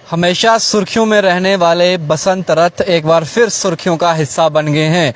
हमेशा सुर्खियों में रहने वाले बसंत रथ एक बार फिर सुर्खियों का हिस्सा बन गए हैं।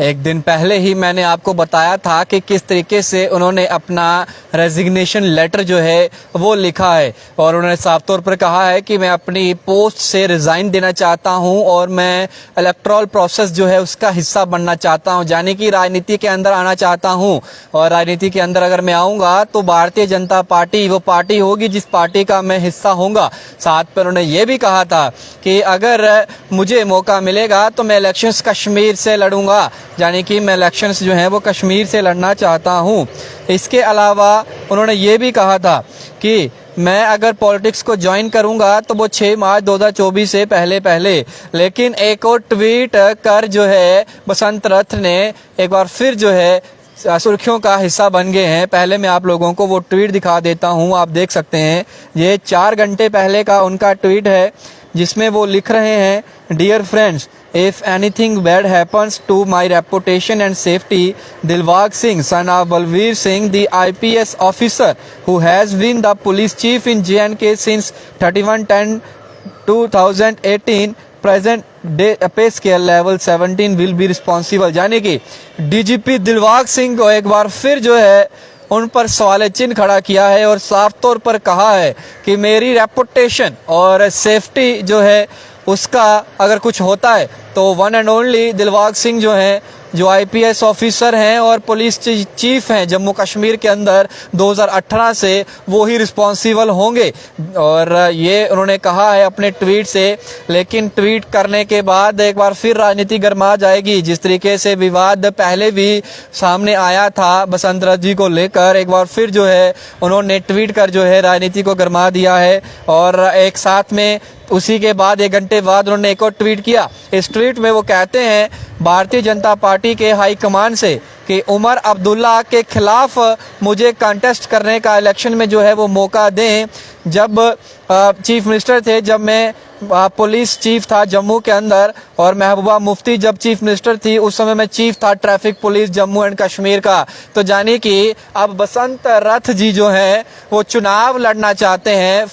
एक दिन पहले ही मैंने आपको बताया था कि किस तरीके से उन्होंने अपना रेजिग्नेशन लेटर जो है वो लिखा है और उन्होंने साफ तौर पर कहा है कि मैं अपनी पोस्ट से रिज़ाइन देना चाहता हूं और मैं इलेक्टोरल प्रोसेस जो है उसका हिस्सा बनना चाहता हूं, यानी कि राजनीति के अंदर आना चाहता हूं। और राजनीति के अंदर अगर मैं आऊँगा तो भारतीय जनता पार्टी वो पार्टी होगी जिस पार्टी का मैं हिस्सा होऊंगा। साथ पर उन्होंने ये भी कहा था कि अगर मुझे मौका मिलेगा तो मैं इलेक्शंस कश्मीर से लड़ूंगा, यानी कि मैं इलेक्शंस जो हैं वो कश्मीर से लड़ना चाहता हूं। इसके अलावा उन्होंने ये भी कहा था कि मैं अगर पॉलिटिक्स को ज्वाइन करूंगा तो वो 6 मार्च 2024 से पहले। लेकिन एक और ट्वीट कर जो है बसंत रथ ने एक बार फिर जो है सुर्खियों का हिस्सा बन गए हैं। पहले मैं आप लोगों को वो ट्वीट दिखा देता हूं, आप देख सकते हैं। ये 4 घंटे पहले का उनका ट्वीट है जिसमें वो लिख रहे हैं, dear friends, if anything bad happens to my reputation and safety, Dilwag Singh, son of Balveer Singh, the IPS officer who has been the police chief in J&K since 31/10/2018, present day pay scale level 17 will be responsible। यानी कि DGP Dilbag Singh को एक बार फिर जो है उन पर सवाल चिन्ह खड़ा किया है और साफ तौर पर कहा है कि मेरी रेपुटेशन और सेफ्टी जो है उसका अगर कुछ होता है तो one and only Dilbag Singh जो हैं, जो आईपीएस ऑफिसर हैं और पुलिस चीफ हैं जम्मू कश्मीर के अंदर 2018 से, वो ही रिस्पॉन्सिबल होंगे। और ये उन्होंने कहा है अपने ट्वीट से। लेकिन ट्वीट करने के बाद एक बार फिर राजनीति गर्मा जाएगी। जिस तरीके से विवाद पहले भी सामने आया था बसंत रथ जी को लेकर, एक बार फिर जो है उन्होंने ट्वीट कर जो है राजनीति को गर्मा दिया है। और एक साथ में उसी के बाद 1 घंटे बाद उन्होंने एक और ट्वीट किया। इस ट्वीट में वो कहते हैं भारतीय जनता पार्टी के हाईकमान से कि उमर अब्दुल्ला के खिलाफ मुझे कंटेस्ट करने का इलेक्शन में जो है वो मौका दें। जब चीफ मिनिस्टर थे, जब मैं पुलिस चीफ था जम्मू के अंदर और महबूबा मुफ्ती जब चीफ मिनिस्टर थी, उस समय मैं चीफ था traffic police Jammu and Kashmir का। तो जानिए कि अब बसंत रथ जी जो हैं वो चुनाव लड़ना चाहते हैं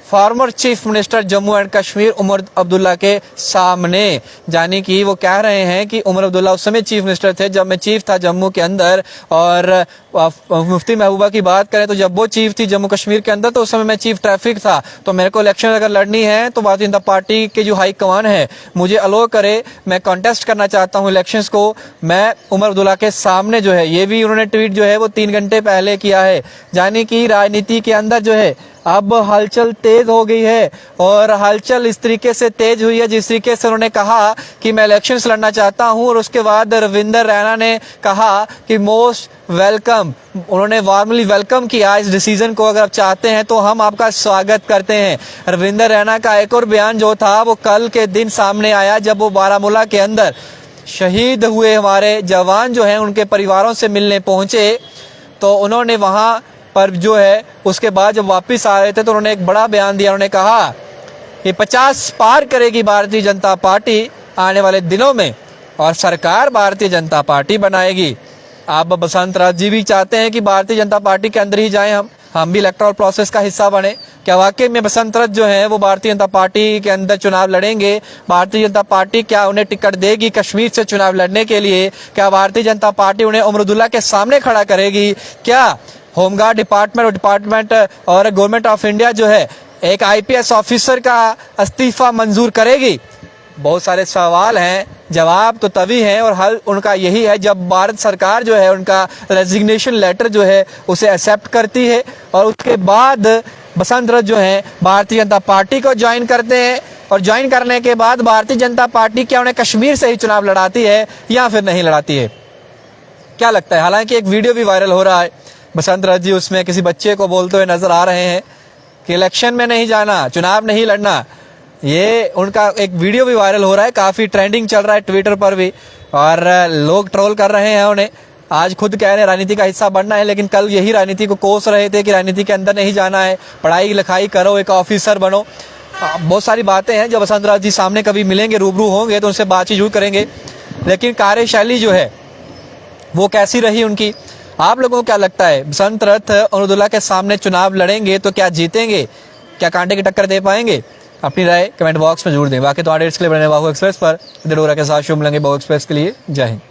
former chief minister Jammu and Kashmir Omar Abdullah के सामने। यानी कि वो कह रहे हैं कि उमर अब्दुल्ला उस समय चीफ मिनिस्टर थे जब मैं चीफ था जम्मू के अंदर, और मुफ्ती महबूबा की बात करें तो जब वो चीफ थी जम्मू कश्मीर के अंदर तो उस समय मैं चीफ ट्रैफिक था। तो मेरे को इलेक्शन अगर लड़नी है तो भारतीय जनता पार्टी के जो हाई कमान है मुझे अलो करे, मैं कॉन्टेस्ट करना चाहता हूँ इलेक्शंस को, मैं उमर अब्दुल्ला के सामने जो है। ये भी उन्होंने ट्वीट जो है वो 3 घंटे पहले किया है। यानी कि राजनीति के अंदर जो है अब हलचल तेज हो गई है और हलचल इस तरीके से तेज हुई है जिस तरीके से उन्होंने कहा कि मैं इलेक्शंस लड़ना चाहता हूं। और उसके बाद रविंदर रैना ने कहा कि मोस्ट वेलकम, उन्होंने वार्मली वेलकम किया इस डिसीजन को, अगर आप चाहते हैं तो हम आपका स्वागत करते हैं। रविंदर रैना का एक और बयान जो था वो कल के दिन सामने आया जब वो बारामूला के अंदर शहीद हुए हमारे जवान जो हैं उनके परिवारों से मिलने पहुंचे। तो उन्होंने वहाँ पर जो है उसके बाद जब वापस आ रहे थे तो उन्होंने एक बड़ा बयान दिया। उन्होंने कहा कि 50 पार करेगी भारतीय जनता पार्टी आने वाले दिनों में और सरकार भारतीय जनता पार्टी बनाएगी। आप बसंत रथ जी भी चाहते हैं कि भारतीय जनता पार्टी के अंदर ही जाएं, हम भी इलेक्टोरल प्रोसेस का हिस्सा बने। क्या वाकई में बसंत रथ जो है वो भारतीय जनता पार्टी के अंदर चुनाव लड़ेंगे? भारतीय जनता पार्टी क्या उन्हें टिकट देगी कश्मीर से चुनाव लड़ने के लिए? क्या भारतीय जनता पार्टी उन्हें उमर अब्दुल्ला के सामने खड़ा करेगी? क्या होमगार्ड डिपार्टमेंट और गवर्नमेंट ऑफ इंडिया जो है एक आईपीएस ऑफिसर का इस्तीफा मंजूर करेगी? बहुत सारे सवाल हैं, जवाब तो तभी हैं और हल उनका यही है जब भारत सरकार जो है उनका रेजिग्नेशन लेटर जो है उसे एक्सेप्ट करती है और उसके बाद बसंत रथ जो है भारतीय जनता पार्टी को ज्वाइन करते हैं। और ज्वाइन करने के बाद भारतीय जनता पार्टी क्या उन्हें कश्मीर से ही चुनाव लड़ाती है या फिर नहीं लड़ाती है? क्या लगता है? हालांकि एक वीडियो भी वायरल हो रहा है, बसंत रथ जी उसमें किसी बच्चे को बोलते हुए नजर आ रहे हैं कि इलेक्शन में नहीं जाना, चुनाव नहीं लड़ना। ये उनका एक वीडियो भी वायरल हो रहा है, काफ़ी ट्रेंडिंग चल रहा है ट्विटर पर भी और लोग ट्रोल कर रहे हैं उन्हें। आज खुद कह रहे हैं राजनीति का हिस्सा बनना है, लेकिन कल यही राजनीति को कोस रहे थे कि राजनीति के अंदर नहीं जाना है, पढ़ाई लिखाई करो, एक ऑफिसर बनो। बहुत सारी बातें हैं। जब बसंत रथ जी सामने कभी मिलेंगे, रूबरू होंगे तो उनसे बातचीत जरूर करेंगे। लेकिन कार्यशैली जो है वो कैसी रही उनकी, आप लोगों को क्या लगता है? बसंत रथ उमर अब्दुल्ला के सामने चुनाव लड़ेंगे तो क्या जीतेंगे? क्या कांटे की टक्कर दे पाएंगे? अपनी राय कमेंट बॉक्स में जरूर दें। बाकी तो अपडेट्स के लिए बने बाहू एक्सप्रेस पर, इधर के साथ शुभ मिलेंगे बाहू एक्सप्रेस के लिए। जय हिंद।